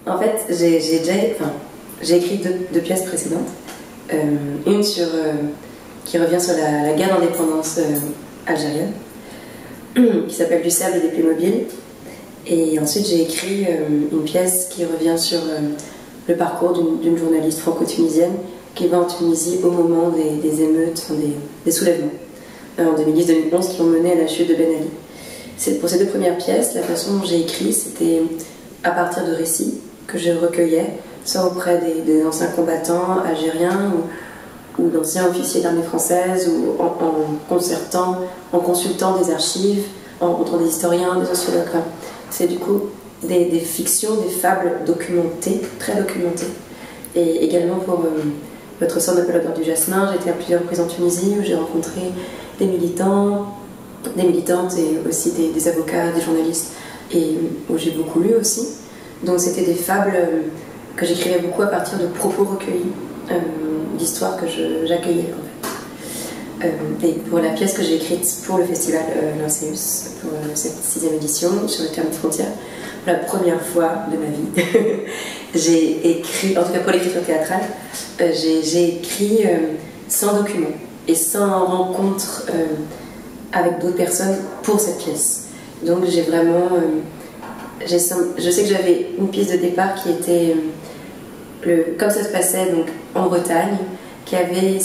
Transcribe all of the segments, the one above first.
En fait, j'ai écrit deux pièces précédentes. Une qui revient sur la guerre d'indépendance algérienne, qui s'appelle Du sable et des Playmobil. Et ensuite, j'ai écrit une pièce qui revient sur le parcours d'une journaliste franco-tunisienne qui va en Tunisie au moment des émeutes, des soulèvements en 2010-2011 qui ont mené à la chute de Ben Ali. Pour ces deux premières pièces, la façon dont j'ai écrit, c'était à partir de récits que je recueillais, soit auprès des anciens combattants algériens ou d'anciens officiers d'armée française, ou en consultant des archives, en rencontrant des historiens, des sociologues. C'est du coup des fictions, des fables documentées, très documentées. Et également pour notre centre de Paul du Jasmin, j'ai été à plusieurs reprises en Tunisie où j'ai rencontré des militants, des militantes et aussi des avocats, des journalistes, et où j'ai beaucoup lu aussi. Donc c'était des fables que j'écrivais beaucoup à partir de propos recueillis, d'histoires que j'accueillais en fait. Et pour la pièce que j'ai écrite pour le festival Lyncéus, pour cette 6e édition sur le terme de frontières, pour la première fois de ma vie, j'ai écrit, en tout cas pour l'écriture théâtrale, j'ai écrit sans document et sans rencontre avec d'autres personnes pour cette pièce. Donc j'ai vraiment... je sais que j'avais une piste de départ qui était... comme ça se passait donc, en Bretagne, qui avait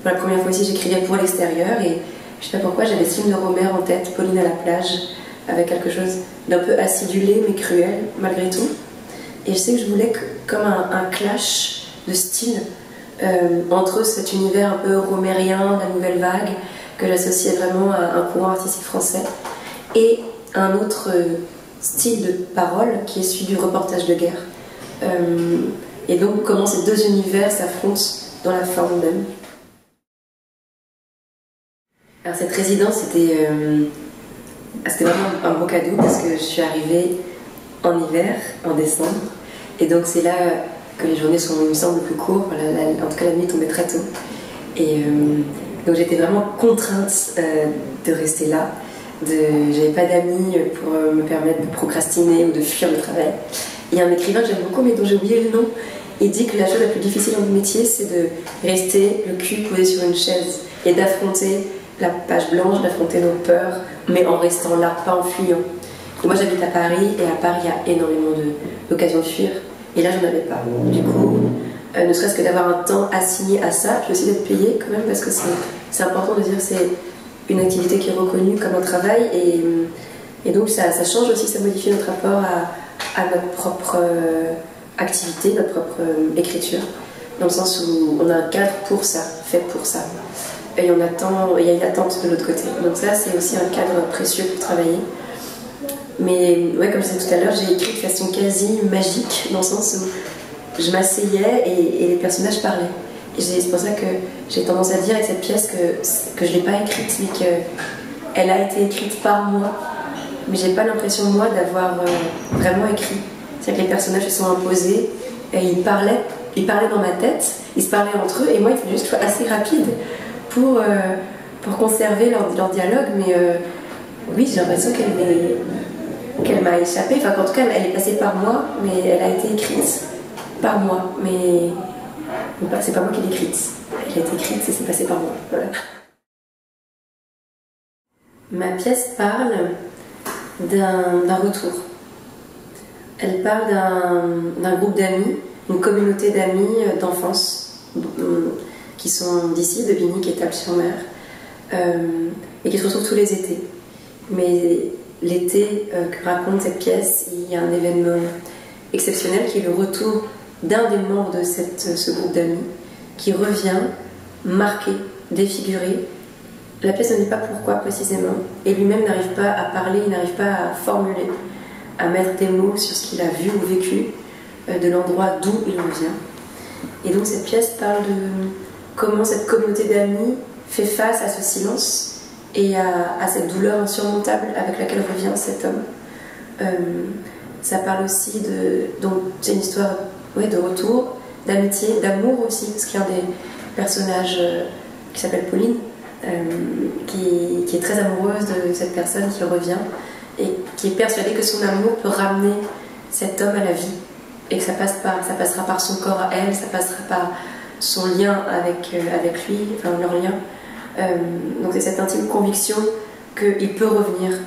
pour la première fois aussi j'écrivais pour l'extérieur, et je sais pas pourquoi j'avais ce film de Romer en tête, Pauline à la plage, avec quelque chose d'un peu acidulé mais cruel malgré tout. Et je sais que je voulais comme un clash de style entre cet univers un peu romérien, la nouvelle vague, que j'associais vraiment à un courant artistique français, et un autre style de parole qui est celui du reportage de guerre. Et donc comment ces deux univers s'affrontent dans la forme même. Alors cette résidence, c'était vraiment un beau cadeau parce que je suis arrivée en hiver, en décembre, et donc c'est là que les journées sont, il me semble, plus courtes. En tout cas la nuit tombait très tôt, et donc j'étais vraiment contrainte de rester là. J'avais pas d'amis pour me permettre de procrastiner ou de fuir le travail. Il y a un écrivain que j'aime beaucoup mais dont j'ai oublié le nom. Il dit que la chose la plus difficile dans le métier, c'est de rester le cul posé sur une chaise et d'affronter la page blanche, d'affronter nos peurs, mais en restant là, pas en fuyant. Et moi j'habite à Paris, et à Paris il y a énormément d'occasions de fuir, et là j'en avais pas. Du coup, ne serait-ce que d'avoir un temps assigné à ça, puis aussi d'être payé quand même, parce que c'est important de dire que c'est une activité qui est reconnue comme un travail, et donc ça change aussi, ça modifie notre rapport à notre propre activité, notre propre écriture, dans le sens où on a un cadre pour ça, fait pour ça, et il y a une attente de l'autre côté. Donc ça, c'est aussi un cadre précieux pour travailler. Mais ouais, comme je disais tout à l'heure, j'ai écrit de façon quasi magique, dans le sens où je m'asseyais et les personnages parlaient. Et c'est pour ça que j'ai tendance à dire avec cette pièce que je ne l'ai pas écrite, mais qu'elle a été écrite par moi. Mais j'ai pas l'impression, moi, d'avoir vraiment écrit. C'est-à-dire que les personnages se sont imposés, et ils parlaient dans ma tête, ils se parlaient entre eux, et moi il fallait juste que je sois assez rapide pour conserver leur dialogue. Mais oui, j'ai l'impression qu'elle m'a échappé, enfin qu'en tout cas elle est passée par moi, mais elle a été écrite par moi, mais c'est pas moi qui l'ai écrite. Elle a été écrite et c'est passé par moi. Voilà. Ma pièce parle d'un retour. Elle parle d'un groupe d'amis, une communauté d'amis d'enfance qui sont d'ici, de Binic et Table-sur-Mer, et qui se retrouvent tous les étés. Mais l'été que raconte cette pièce, il y a un événement exceptionnel qui est le retour d'un des membres de ce groupe d'amis qui revient marqué, défiguré. La pièce ne dit pas pourquoi précisément, et lui-même n'arrive pas à parler, il n'arrive pas à formuler, à mettre des mots sur ce qu'il a vu ou vécu, de l'endroit d'où il revient. Et donc cette pièce parle de comment cette communauté d'amis fait face à ce silence et à cette douleur insurmontable avec laquelle revient cet homme. Ça parle aussi donc c'est une histoire de retour, d'amitié, d'amour aussi, parce qu'il y a un des personnages qui s'appelle Pauline, qui est très amoureuse de cette personne qui revient et qui est persuadée que son amour peut ramener cet homme à la vie. et que ça passera par son corps à elle, ça passera par son lien avec lui, enfin leur lien. Donc c'est cette intime conviction qu'il peut revenir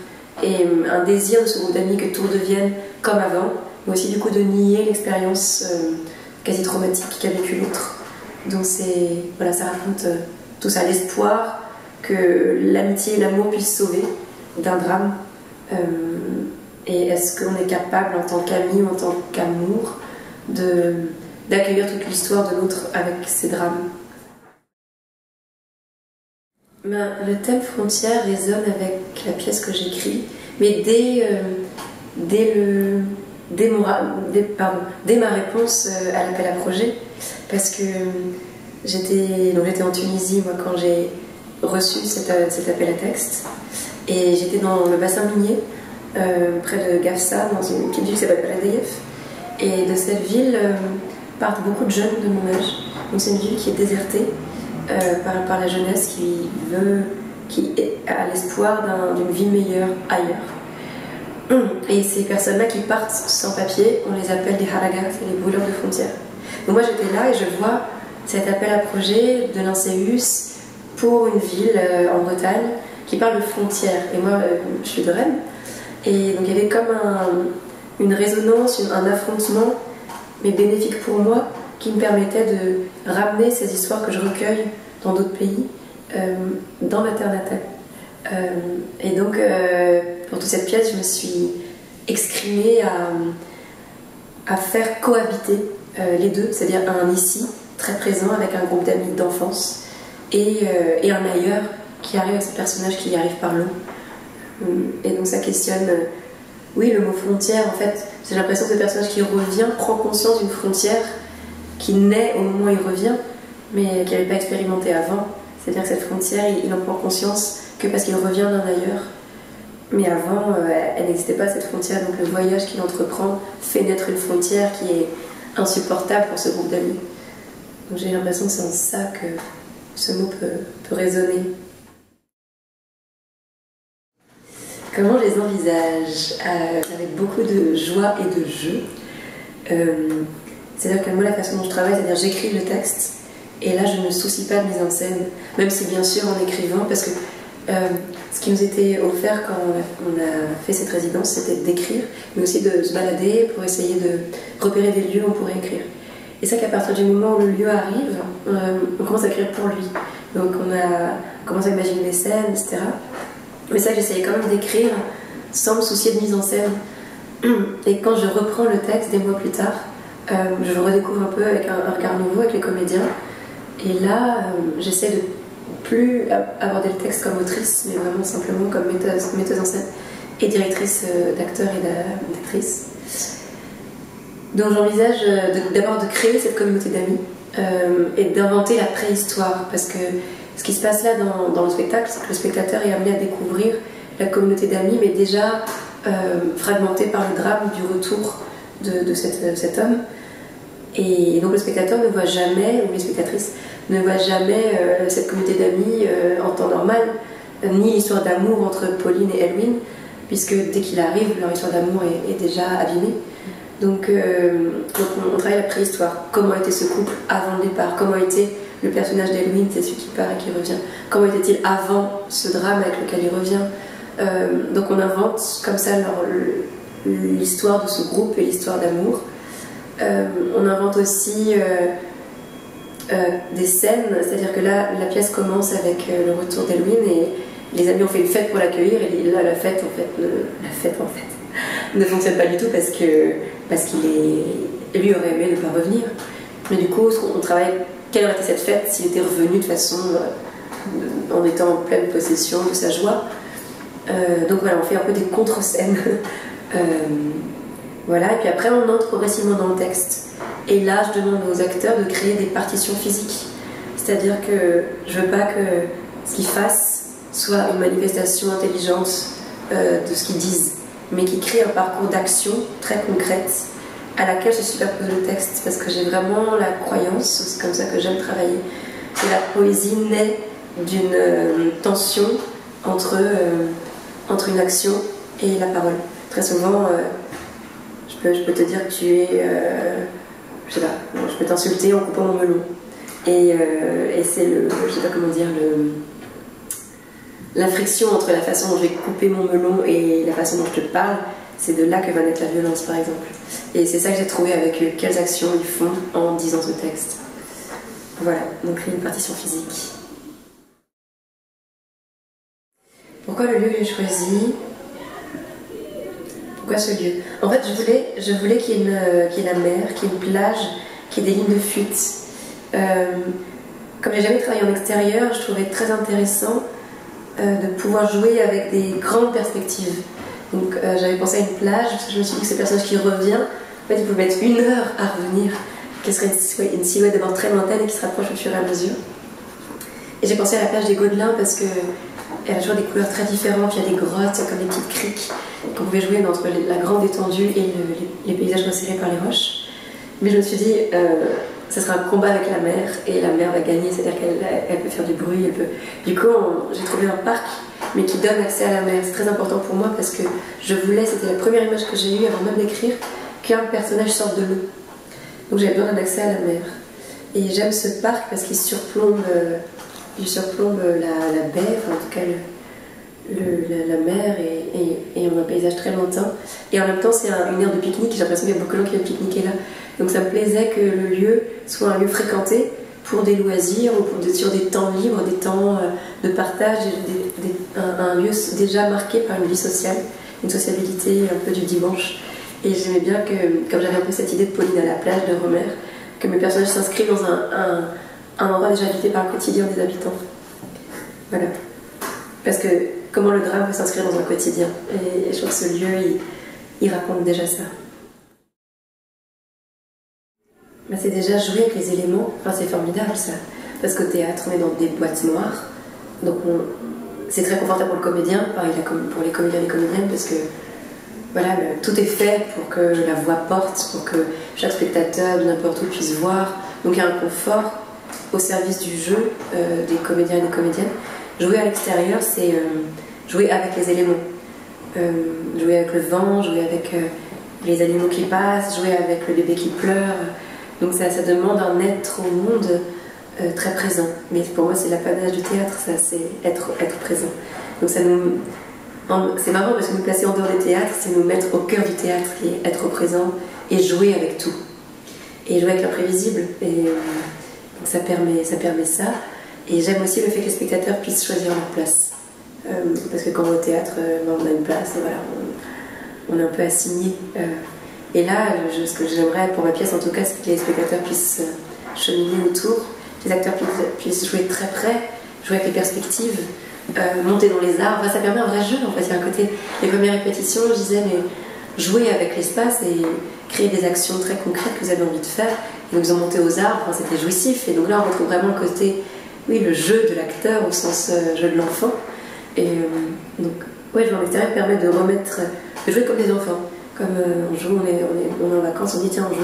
et un désir de ce groupe d'amis que tout redevienne comme avant, mais aussi du coup de nier l'expérience quasi traumatique qu'a vécu l'autre. Donc voilà, ça raconte tout ça, l'espoir que l'amitié et l'amour puissent sauver d'un drame. Et est-ce qu'on est capable en tant qu'ami ou en tant qu'amour d'accueillir toute l'histoire de l'autre avec ses drames? Le thème frontière résonne avec la pièce que j'écris, mais dès ma réponse à l'appel à projet, parce que j'étais en Tunisie moi quand j'ai reçu cet appel à texte, et j'étais dans le bassin minier près de Gafsa, dans une petite ville qui s'appelle Paladeyef, et de cette ville partent beaucoup de jeunes de mon âge. Donc c'est une ville qui est désertée par la jeunesse qui a l'espoir d'une vie meilleure ailleurs. Et ces personnes-là qui partent sans papier, on les appelle des haragas, c'est les brûleurs de frontières. Donc moi j'étais là et je vois cet appel à projet de l'INSEUS pour une ville en Bretagne qui parle de frontières. Et moi je suis de Rennes. Et donc il y avait comme une résonance, un affrontement, mais bénéfique pour moi, qui me permettait de ramener ces histoires que je recueille dans d'autres pays, dans ma terre natale. Et donc, pour toute cette pièce, je me suis excrimée à faire cohabiter les deux, c'est-à-dire un ici, très présent, avec un groupe d'amis d'enfance, et un ailleurs qui arrive avec ce personnage qui y arrive par l'eau. Et donc ça questionne, oui, le mot frontière, en fait, j'ai l'impression que ce personnage qui revient prend conscience d'une frontière qui naît au moment où il revient, mais qu'il n'avait pas expérimenté avant. C'est-à-dire que cette frontière, il en prend conscience que parce qu'il revient d'un ailleurs. Mais avant, elle n'existait pas, cette frontière, donc le voyage qu'il entreprend fait naître une frontière qui est insupportable pour ce groupe d'amis. Donc j'ai l'impression que c'est en ça que ce mot peut résonner. Comment je les envisage? Avec beaucoup de joie et de jeu. C'est-à-dire que moi, la façon dont je travaille, c'est-à-dire j'écris le texte, et là, je ne me soucie pas de mise en scène, même si bien sûr en écrivant, parce que ce qui nous était offert quand on a fait cette résidence, c'était d'écrire, mais aussi de se balader pour essayer de repérer des lieux où on pourrait écrire. Et ça qu'à partir du moment où le lieu arrive, on commence à écrire pour lui. Donc on commence à imaginer des scènes, etc. Mais ça, j'essayais quand même d'écrire sans me soucier de mise en scène. Et quand je reprends le texte des mois plus tard, je le redécouvre un peu avec un regard nouveau avec les comédiens. Et là, j'essaie de plus aborder le texte comme autrice, mais vraiment simplement comme metteuse en scène et directrice d'acteurs et d'actrices. Donc j'envisage d'abord de créer cette communauté d'amis et d'inventer la préhistoire, parce que ce qui se passe là dans le spectacle, c'est que le spectateur est amené à découvrir la communauté d'amis, mais déjà fragmentée par le drame du retour de cet homme. Et donc le spectateur ne voit jamais, ou les spectatrices, ne voient jamais cette communauté d'amis en temps normal, ni l'histoire d'amour entre Pauline et Elwyn, puisque dès qu'il arrive, leur histoire d'amour est déjà abîmée. Donc on travaille la préhistoire. Comment était ce couple avant le départ? Comment était le personnage d'Elwyn, c'est celui qui part et qui revient? Comment était-il avant ce drame avec lequel il revient? Donc on invente comme ça l'histoire de ce groupe et l'histoire d'amour. On invente aussi des scènes, c'est-à-dire que là, la pièce commence avec le retour d'Elwyn et les amis ont fait une fête pour l'accueillir, et là, la fête ne fonctionne pas du tout parce qu'il lui aurait aimé ne pas revenir. Mais du coup, on travaille quelle aurait été cette fête s'il était revenu de façon en étant en pleine possession de sa joie. Donc voilà, on fait un peu des contre-scènes. Voilà, et puis après on entre progressivement dans le texte. Et là, je demande aux acteurs de créer des partitions physiques. C'est-à-dire que je veux pas que ce qu'ils fassent soit une manifestation intelligente de ce qu'ils disent, mais qu'ils créent un parcours d'action très concrète à laquelle je superpose le texte, parce que j'ai vraiment la croyance, c'est comme ça que j'aime travailler, que la poésie naît d'une tension entre une action et la parole. Très souvent, je Je peux te dire que tu es, je sais pas, je peux t'insulter en coupant mon melon. Et c'est je sais pas comment dire, la friction entre la façon dont je vais couper mon melon et la façon dont je te parle, c'est de là que va naître la violence, par exemple. Et c'est ça que j'ai trouvé avec eux, quelles actions ils font en disant ce texte. Voilà, donc une partition physique. Pourquoi le lieu que j'ai choisi? Pourquoi ce lieu? En fait, je voulais qu'il y ait la mer, qu'il y ait une plage, qu'il y ait des lignes de fuite. Comme j'ai jamais travaillé en extérieur, je trouvais très intéressant de pouvoir jouer avec des grandes perspectives. Donc j'avais pensé à une plage, parce que je me suis dit que ce personnage qui revient, en fait il pouvait mettre 1 heure à revenir, qui serait une silhouette d'abord très lointaine et qui se rapproche au fur et à mesure. Et j'ai pensé à la plage des Gaudelins parce qu'elle a toujours des couleurs très différentes, il y a des grottes comme des petites criques qu'on pouvait jouer entre la grande étendue et les paysages resserrés par les roches. Mais je me suis dit, ce sera un combat avec la mer et la mer va gagner, c'est-à-dire qu'elle peut faire du bruit, Du coup, j'ai trouvé un parc, mais qui donne accès à la mer. C'est très important pour moi parce que je voulais, c'était la première image que j'ai eue avant même d'écrire, qu'un personnage sorte de l'eau. Donc j'avais besoin d'un accès à la mer. Et j'aime ce parc parce qu'il surplombe la baie, enfin en tout cas la mer, et on a un paysage très lointain. Et en même temps, c'est une aire de pique-nique, j'ai l'impression qu'il y a beaucoup de gens qui viennent pique-niquer là. Donc ça me plaisait que le lieu soit un lieu fréquenté pour des loisirs ou sur des temps libres, des temps de partage, un lieu déjà marqué par une vie sociale, une sociabilité un peu du dimanche. Et j'aimais bien que, comme j'avais un peu cette idée de Pauline à la plage, de Romer, que mes personnages s'inscrivent dans un endroit déjà habité par le quotidien des habitants. Voilà. Parce que comment le drame peut s'inscrire dans un quotidien. Et je trouve que ce lieu, il raconte déjà ça. Ben, c'est déjà jouer avec les éléments, enfin, c'est formidable ça. Parce qu'au théâtre, on est dans des boîtes noires. Donc c'est très confortable pour le comédien, pareil pour les comédiens et les comédiennes, parce que voilà, tout est fait pour que la voix porte, pour que chaque spectateur de n'importe où puisse voir. Donc il y a un confort au service du jeu des comédiens et des comédiennes. Jouer à l'extérieur, c'est jouer avec les éléments. Jouer avec le vent, jouer avec les animaux qui passent, jouer avec le bébé qui pleure. Donc ça demande un être au monde très présent. Mais pour moi, c'est l'apanage du théâtre, ça, c'est être présent. Donc c'est marrant parce que nous placer en dehors des théâtres, c'est nous mettre au cœur du théâtre, qui est être présent et jouer avec tout. Et jouer avec l'imprévisible. Et donc ça permet ça. Et j'aime aussi le fait que les spectateurs puissent choisir leur place. Parce que quand on va au théâtre, on a une place et voilà, on est un peu assigné. Et là, ce que j'aimerais pour ma pièce en tout cas, c'est que les spectateurs puissent cheminer autour, les acteurs puissent jouer très près, jouer avec les perspectives, monter dans les arbres. Enfin, ça permet un vrai jeu en fait. Il y a un côté, les premières répétitions, je disais, mais jouer avec l'espace et créer des actions très concrètes que vous avez envie de faire. Et donc ils ont monté aux arbres, enfin, c'était jouissif. Et donc là, on retrouve vraiment le côté, oui, le jeu de l'acteur au sens jeu de l'enfant. Et donc, ouais, jouer en extérieur permet de jouer comme des enfants. Comme on joue, on est en vacances, on dit tiens, on joue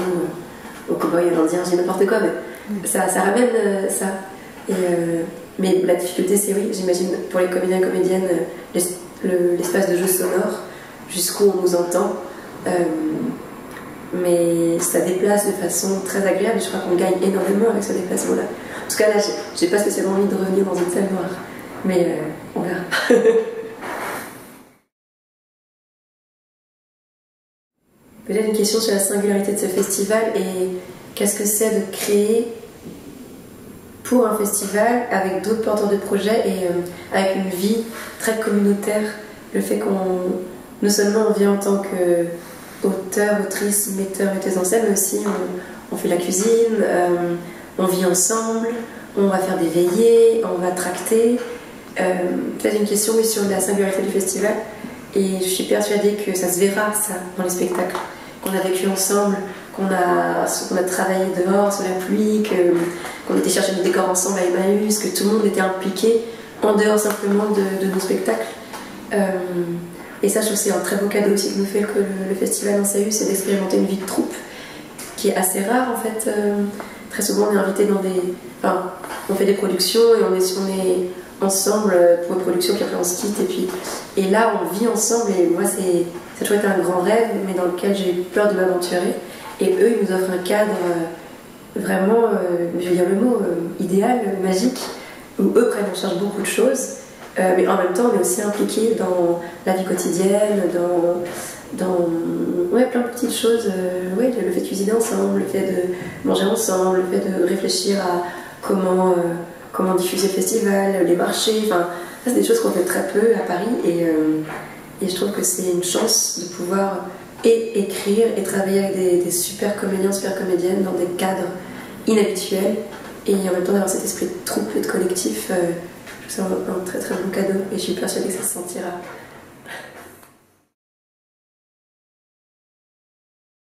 au cow-boy, à l'indien, j'ai n'importe quoi, mais ça ramène ça. Mais la difficulté, c'est oui, j'imagine, pour les comédiens et comédiennes, l'espace de jeu sonore, jusqu'où on nous entend. Mais ça déplace de façon très agréable et je crois qu'on gagne énormément avec ce déplacement-là. En tout cas, là, j'ai pas spécialement envie de revenir dans une salle noire, mais on verra. Peut-être une question sur la singularité de ce festival et qu'est-ce que c'est de créer pour un festival avec d'autres porteurs de projets et avec une vie très communautaire. Le fait qu'on, non seulement on vient en tant qu'auteur, autrice, metteur, metteuse en scène, mais aussi on fait la cuisine, on vit ensemble, on va faire des veillées, on va tracter. Peut-être une question oui, sur la singularité du festival. Et je suis persuadée que ça se verra, ça, dans les spectacles. Qu'on a vécu ensemble, qu'on a travaillé dehors sous la pluie, qu'on était chercher nos décors ensemble à Emmaüs, que tout le monde était impliqué en dehors simplement de nos spectacles. Et ça, je trouve que c'est un très beau cadeau aussi que nous fait le festival en CAU, c'est d'expérimenter une vie de troupe, qui est assez rare en fait. Très souvent, on est invité dans des... Enfin, on fait des productions et on est ensemble pour une production, puis après on se quitte, et puis Et là, on vit ensemble et moi, ça a toujours été un grand rêve, mais dans lequel j'ai eu peur de m'aventurer. Et eux, ils nous offrent un cadre vraiment, je vais dire le mot, idéal, magique, où eux prennent en charge beaucoup de choses, mais en même temps, on est aussi impliqué dans la vie quotidienne, dans ouais, plein de petites choses. Ouais, le fait de cuisiner ensemble, le fait de manger ensemble, le fait de réfléchir à comment diffuser le festival, les marchés, enfin, ça c'est des choses qu'on fait très peu à Paris et je trouve que c'est une chance de pouvoir écrire et travailler avec des super comédiens, super comédiennes dans des cadres inhabituels et en même temps d'avoir cet esprit de troupe et de collectif. Je trouve que c'est un très très bon cadeau et je suis persuadée que ça se sentira